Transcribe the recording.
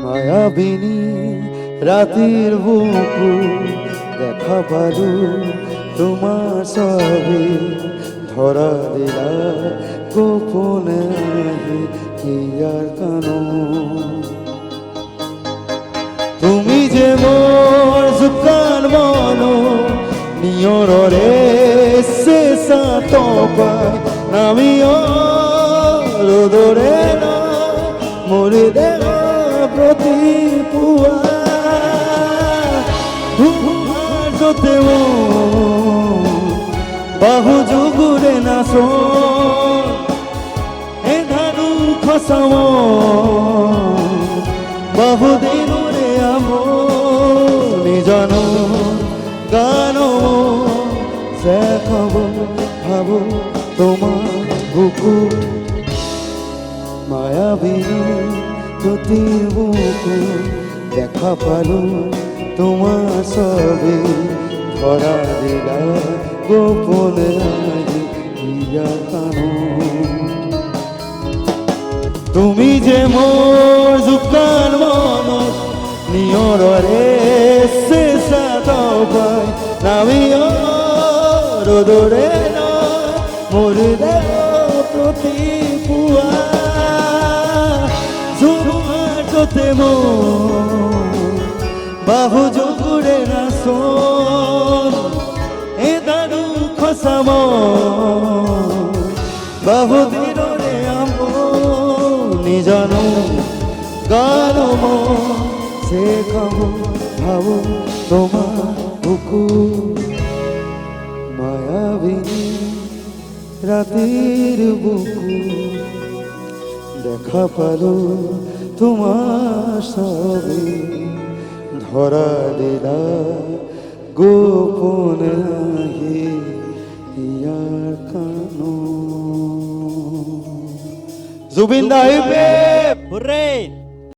মায়াবিনী রাতের বুকু দেখা পালু তোমার সবে ধরা দিলা গোপনে কি আর কানো তুমি যে মোর জুকান মনো নিয়রে শেষা তপায় নামিও রোদরে না মরে দেওয়া প্রতি পুয়া তোমার যতে বাহু যুগুরে নাচ এ ধানু খসাম বহুদিন রে আমো নিজানো গানো দেখাবো ভাবো তোমার বুকু মায়াবিনী জ্যোতির বুকু দেখা পালো তোমার সবে ধরা দিলা গোপনে ইয়া কানো তুমি যে মোর জুকান মন নিয়রে শেষা তপায় নামিও রোদরে নয় মরে দেও প্রতি পুয়া জুমার যতে বাহু জগুড়ে নাচ এ দারু খসাম বাহু দিনরে আমো নিজানো গানো সে খাবো ভাবো তোমার বুকু মায়াবিনী রাতের বুকু দেখা পালো তোমার সবে ধরা দিলা গোপনে ইয়ার কানো জুবিন দা হুরে